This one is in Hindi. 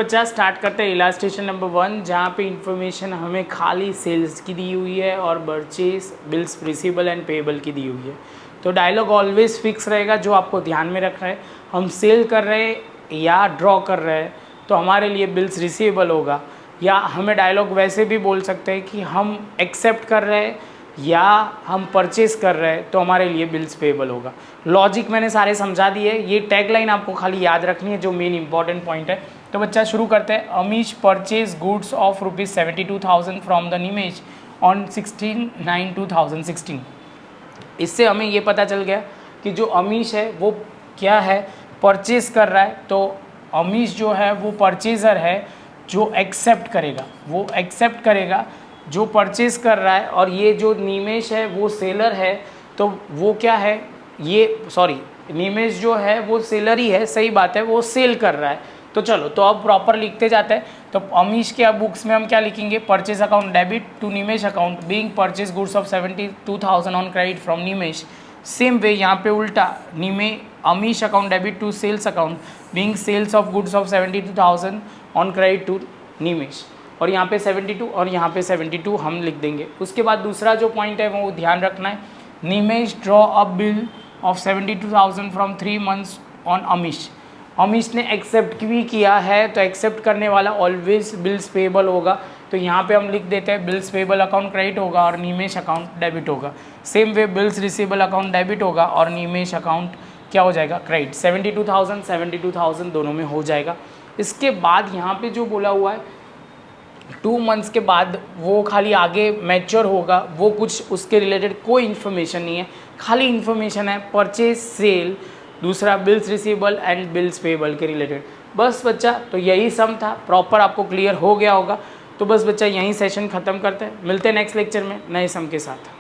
बच्चा स्टार्ट करते हैं इलास्ट्रेशन नंबर 1, जहाँ पे इंफॉर्मेशन हमें खाली सेल्स की दी हुई है और purchase, bills receivable and payable की दी हुई है। तो डायलॉग ऑलवेज फिक्स रहेगा, जो आपको ध्यान में रखना है। हम सेल कर रहे हैं या ड्रॉ कर रहे हैं तो हमारे लिए बिल्स रिसीवेबल होगा, या हमें डायलॉग वैसे भी बोल सकते हैं कि हम एक्सेप्ट कर रहे हैं या हम परचेस कर रहे हैं तो हमारे लिए बिल्स पेएबल होगा। लॉजिक मैंने सारे समझा दिए, ये टैगलाइन आपको खाली याद रखनी है जो मेन इंपॉर्टेंट पॉइंट है। तो बच्चा शुरू करते हैं। Amish purchase goods of ₹72,000 from the Nimesh on 16/9/2016। इससे हमें ये पता चल गया कि जो अमीश है वो क्या है, परचेज कर रहा है। तो अमीश जो है वो परचेज़र है, जो एक्सेप्ट करेगा, वो एक्सेप्ट करेगा जो परचेज कर रहा है। और ये जो निमेश है वो सेलर है, तो वो क्या है, निमेश जो है वो सेलर ही है, सही बात है, वो सेल कर रहा है। तो चलो, तो अब प्रॉपर लिखते जाते हैं। तो अमीश के अब बुक्स में हम क्या लिखेंगे, purchase account debit to Nimesh account being purchase goods of 72,000 on credit from Nimesh. Same way यहाँ पे उल्टा, Amish account debit to sales account being sales of goods of 72,000 on credit to Nimesh. और यहाँ पे 72 और यहाँ पे 72 हम लिख देंगे। उसके बाद दूसरा जो पॉइंट है वो ध्यान रखना है, Nimesh draw a bill of 72,000 from 3 months on Amish. Amish ने एक्सेप्ट भी किया है, तो एक्सेप्ट करने वाला ऑलवेज बिल्स पेएबल होगा। तो यहाँ पे हम लिख देते हैं बिल्स पेएबल अकाउंट क्रेडिट होगा और निमेश अकाउंट डेबिट होगा। Same way bills receivable account debit होगा और निमेश अकाउंट क्या हो जाएगा, क्रेडिट। 72,000 दोनों में हो जाएगा। इसके बाद यहाँ पे जो बोला हुआ है 2 मंथ्स के बाद वो खाली आगे मैच्योर होगा, वो कुछ उसके रिलेटेड कोई इन्फॉर्मेशन नहीं है, खाली इन्फॉर्मेशन है परचेज, सेल, दूसरा bills receivable and bills payable के रिलेटेड। बस बच्चा, तो यही सम था, प्रॉपर आपको क्लियर हो गया होगा। तो बस बच्चा, यहीं सेशन ख़त्म करते हैं, मिलते हैं नेक्स्ट लेक्चर में नए सम के साथ।